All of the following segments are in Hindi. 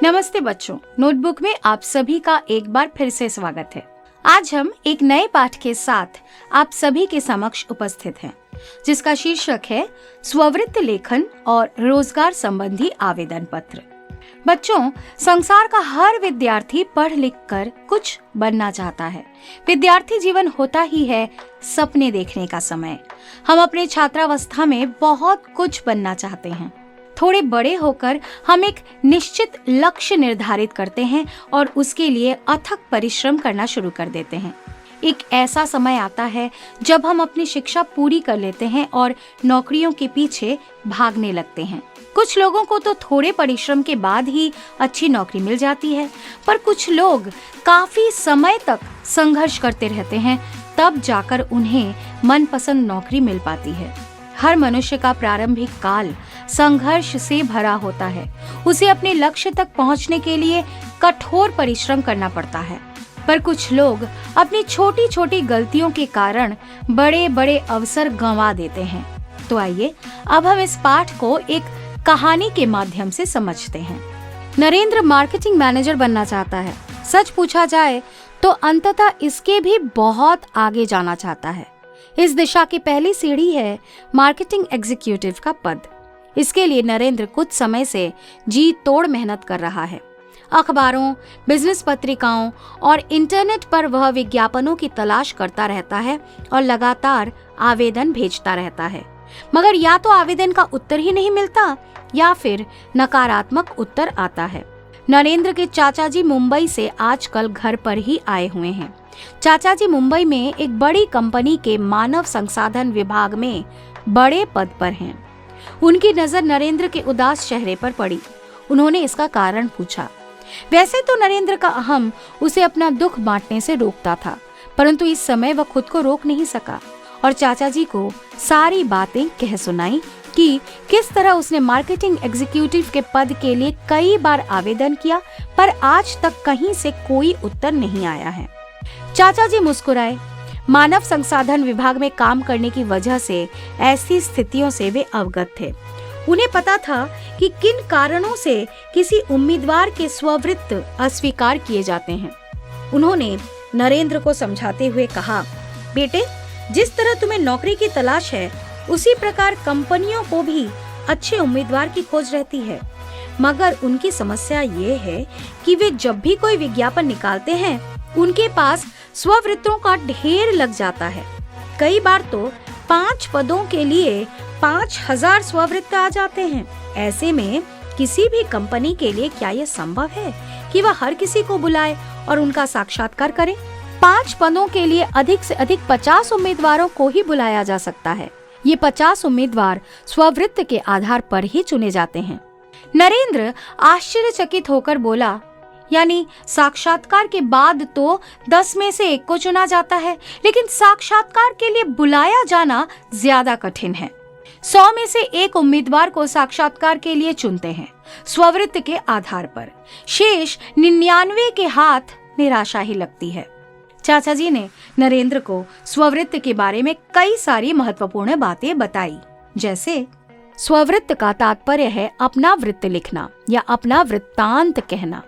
नमस्ते बच्चों, नोटबुक में आप सभी का एक बार फिर से स्वागत है। आज हम एक नए पाठ के साथ आप सभी के समक्ष उपस्थित हैं, जिसका शीर्षक है स्ववृत्त लेखन और रोजगार संबंधी आवेदन पत्र। बच्चों, संसार का हर विद्यार्थी पढ़ लिख कर कुछ बनना चाहता है। विद्यार्थी जीवन होता ही है सपने देखने का समय। हम अपने छात्रावस्था में बहुत कुछ बनना चाहते हैं। थोड़े बड़े होकर हम एक निश्चित लक्ष्य निर्धारित करते हैं और उसके लिए अथक परिश्रम करना शुरू कर देते हैं। एक ऐसा समय आता है जब हम अपनी शिक्षा पूरी कर लेते हैं और नौकरियों के पीछे भागने लगते हैं। कुछ लोगों को तो थोड़े परिश्रम के बाद ही अच्छी नौकरी मिल जाती है, पर कुछ लोग काफी समय तक संघर्ष करते रहते हैं, तब जाकर उन्हें मनपसंद नौकरी मिल पाती है। हर मनुष्य का प्रारंभिक काल संघर्ष से भरा होता है। उसे अपने लक्ष्य तक पहुंचने के लिए कठोर परिश्रम करना पड़ता है, पर कुछ लोग अपनी छोटी छोटी गलतियों के कारण बड़े बड़े अवसर गंवा देते हैं। तो आइए अब हम इस पाठ को एक कहानी के माध्यम से समझते हैं। नरेंद्र मार्केटिंग मैनेजर बनना चाहता है। सच पूछा जाए तो अंततः इसके भी बहुत आगे जाना चाहता है। इस दिशा की पहली सीढ़ी है मार्केटिंग एग्जीक्यूटिव का पद। इसके लिए नरेंद्र कुछ समय से जी तोड़ मेहनत कर रहा है। अखबारों, बिजनेस पत्रिकाओं और इंटरनेट पर वह विज्ञापनों की तलाश करता रहता है और लगातार आवेदन भेजता रहता है, मगर या तो आवेदन का उत्तर ही नहीं मिलता या फिर नकारात्मक उत्तर आता है। नरेंद्र के चाचा जी मुंबई से आजकल घर पर ही आए हुए हैं। चाचा जी मुंबई में एक बड़ी कंपनी के मानव संसाधन विभाग में बड़े पद पर हैं। उनकी नजर नरेंद्र के उदास चेहरे पर पड़ी। उन्होंने इसका कारण पूछा। वैसे तो नरेंद्र का अहम उसे अपना दुख बांटने से रोकता था, परंतु इस समय वह खुद को रोक नहीं सका और चाचा जी को सारी बातें कह सुनाई कि किस तरह उसने मार्केटिंग एग्जीक्यूटिव के पद के लिए कई बार आवेदन किया, पर आज तक कहीं से कोई उत्तर नहीं आया है। चाचा जी मुस्कुराए। मानव संसाधन विभाग में काम करने की वजह से ऐसी स्थितियों से वे अवगत थे। उन्हें पता था कि किन कारणों से किसी उम्मीदवार के स्ववृत्त अस्वीकार किए जाते हैं। उन्होंने नरेंद्र को समझाते हुए कहा, बेटे, जिस तरह तुम्हें नौकरी की तलाश है, उसी प्रकार कंपनियों को भी अच्छे उम्मीदवार की खोज रहती है, मगर उनकी समस्या ये है कि वे जब भी कोई विज्ञापन निकालते हैं, उनके पास स्ववृत्तों का ढेर लग जाता है। कई बार तो 5 पदों के लिए 5000 स्ववृत्त आ जाते हैं। ऐसे में किसी भी कंपनी के लिए क्या यह संभव है कि वह हर किसी को बुलाए और उनका साक्षात्कार करे? 5 पदों के लिए अधिक से अधिक 50 उम्मीदवारों को ही बुलाया जा सकता है। ये 50 उम्मीदवार स्ववृत्त के आधार पर ही चुने जाते हैं। नरेंद्र आश्चर्यचकित होकर बोला, यानी साक्षात्कार के बाद तो 10 में से 1 को चुना जाता है, लेकिन साक्षात्कार के लिए बुलाया जाना ज्यादा कठिन है। 100 में से 1 उम्मीदवार को साक्षात्कार के लिए चुनते हैं स्ववृत्त के आधार पर। शेष 99 के हाथ निराशा ही लगती है। चाचा जी ने नरेंद्र को स्ववृत्त के बारे में कई सारी महत्वपूर्ण बातें बताई, जैसे स्ववृत्त का तात्पर्य है अपना वृत्त लिखना या अपना वृत्तांत कहना।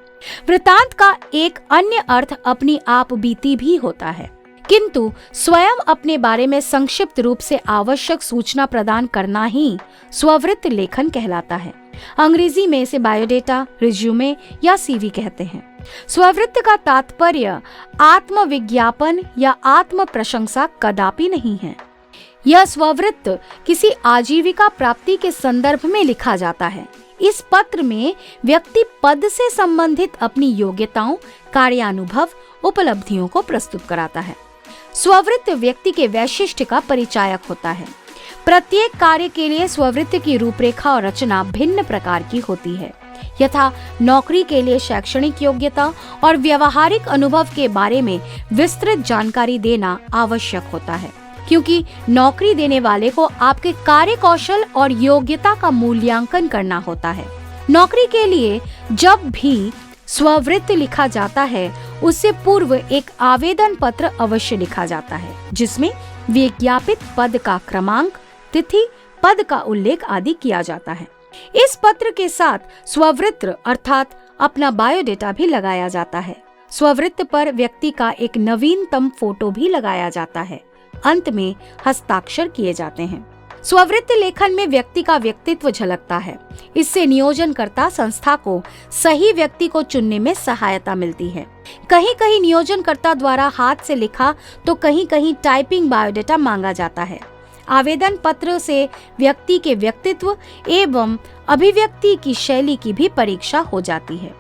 वृत्तांत का एक अन्य अर्थ अपनी आप बीती भी होता है, किंतु स्वयं अपने बारे में संक्षिप्त रूप से आवश्यक सूचना प्रदान करना ही स्ववृत्त लेखन कहलाता है। अंग्रेजी में इसे बायोडेटा, रिज्यूमे या सीवी कहते हैं। स्ववृत्त का तात्पर्य आत्मविज्ञापन या आत्म प्रशंसा कदापि नहीं है। यह स्ववृत्त किसी आजीविका प्राप्ति के संदर्भ में लिखा जाता है। इस पत्र में व्यक्ति पद से संबंधित अपनी योग्यताओं, कार्यानुभव, उपलब्धियों को प्रस्तुत कराता है। स्ववृत्त व्यक्ति के वैशिष्ट्य का परिचायक होता है। प्रत्येक कार्य के लिए स्ववृत्त की रूपरेखा और रचना भिन्न प्रकार की होती है। यथा नौकरी के लिए शैक्षणिक योग्यता और व्यवहारिक अनुभव के बारे में विस्तृत जानकारी देना आवश्यक होता है, क्योंकि नौकरी देने वाले को आपके कार्य कौशल और योग्यता का मूल्यांकन करना होता है। नौकरी के लिए जब भी स्ववृत्त लिखा जाता है, उससे पूर्व एक आवेदन पत्र अवश्य लिखा जाता है, जिसमें विज्ञापित पद का क्रमांक, तिथि, पद का उल्लेख आदि किया जाता है। इस पत्र के साथ स्ववृत्त अर्थात अपना बायोडेटा भी लगाया जाता है। स्ववृत्त पर व्यक्ति का एक नवीनतम फोटो भी लगाया जाता है। अंत में हस्ताक्षर किए जाते हैं। स्ववृत्त लेखन में व्यक्ति का व्यक्तित्व झलकता है। इससे नियोजनकर्ता संस्था को सही व्यक्ति को चुनने में सहायता मिलती है। कहीं कहीं नियोजनकर्ता द्वारा हाथ से लिखा तो कहीं कहीं टाइपिंग बायोडेटा मांगा जाता है। आवेदन पत्र से व्यक्ति के व्यक्तित्व एवं अभिव्यक्ति की शैली की भी परीक्षा हो जाती है।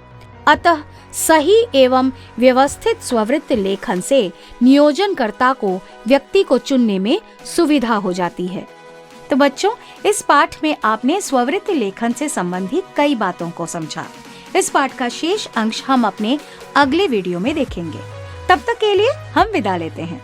अतः सही एवं व्यवस्थित स्ववृत्त लेखन से नियोजनकर्ता को व्यक्ति को चुनने में सुविधा हो जाती है। तो बच्चों, इस पाठ में आपने स्ववृत्त लेखन से संबंधित कई बातों को समझा। इस पाठ का शेष अंश हम अपने अगले वीडियो में देखेंगे। तब तक के लिए हम विदा लेते हैं।